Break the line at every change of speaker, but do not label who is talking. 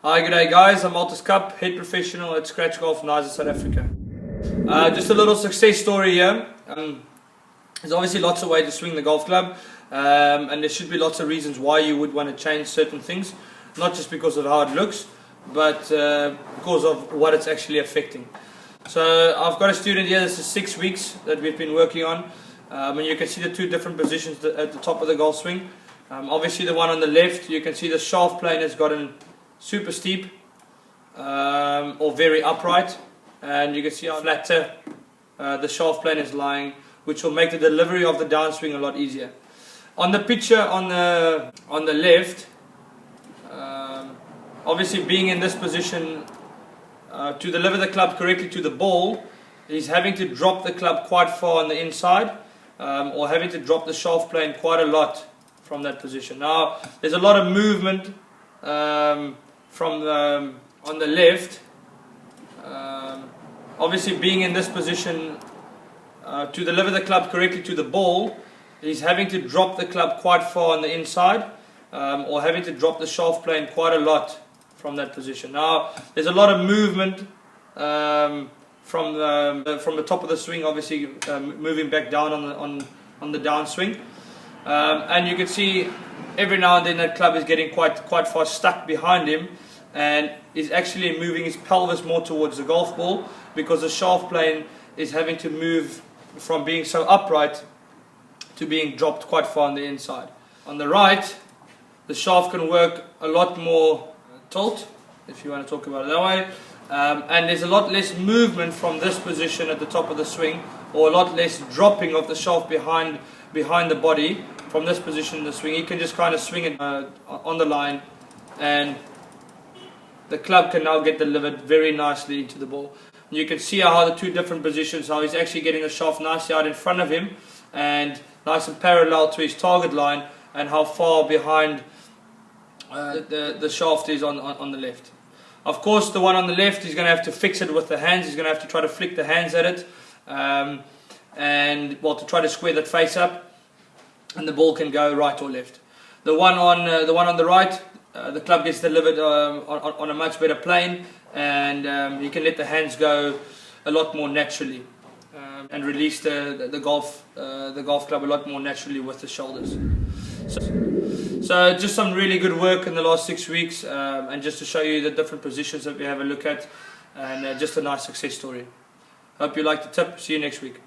Hi, good day guys, I'm Altus Kapp, head professional at Scratch Golf, Niza, South Africa. Just a little success story here. There's obviously lots of ways to swing the golf club, and there should be lots of reasons why you would want to change certain things, not just because of how it looks, but because of what it's actually affecting. So I've got a student here, this is 6 weeks that we've been working on, and you can see the two different positions at the top of the golf swing. Obviously the one on the left, you can see the shaft plane has gotten super steep or very upright, and you can see how flatter the shaft plane is lying, which will make the delivery of the downswing a lot easier. On the picture on the left, obviously being in this position, to deliver the club correctly to the ball, he's having to drop the club quite far on the inside, or having to drop the shaft plane quite a lot from that position. Now there's a lot of movement on the left. Obviously being in this position, to deliver the club correctly to the ball, he's having to drop the club quite far on the inside, or having to drop the shaft plane quite a lot from that position. Now there's a lot of movement from the top of the swing, obviously moving back down on the downswing, and you can see every now and then that club is getting quite far stuck behind him, and is actually moving his pelvis more towards the golf ball, because the shaft plane is having to move from being so upright to being dropped quite far on the inside. On the right, the shaft can work a lot more tilt, if you want to talk about it that way, and there's a lot less movement from this position at the top of the swing, or a lot less dropping of the shaft behind the body from this position in the swing. You can just kind of swing it on the line, and the club can now get delivered very nicely into the ball. And you can see how the two different positions, how he's actually getting the shaft nicely out in front of him and nice and parallel to his target line, and how far behind the shaft is on the left. Of course, the one on the left, he's going to have to fix it with the hands. He's going to have to try to flick the hands at it, and well, to try to square that face up, and the ball can go right or left. The one on the right, the club gets delivered on a much better plane, and you can let the hands go a lot more naturally, and release the golf club a lot more naturally with the shoulders. So just some really good work in the last 6 weeks, and just to show you the different positions that we have a look at, and just a nice success story. Hope you liked the tip. See you next week.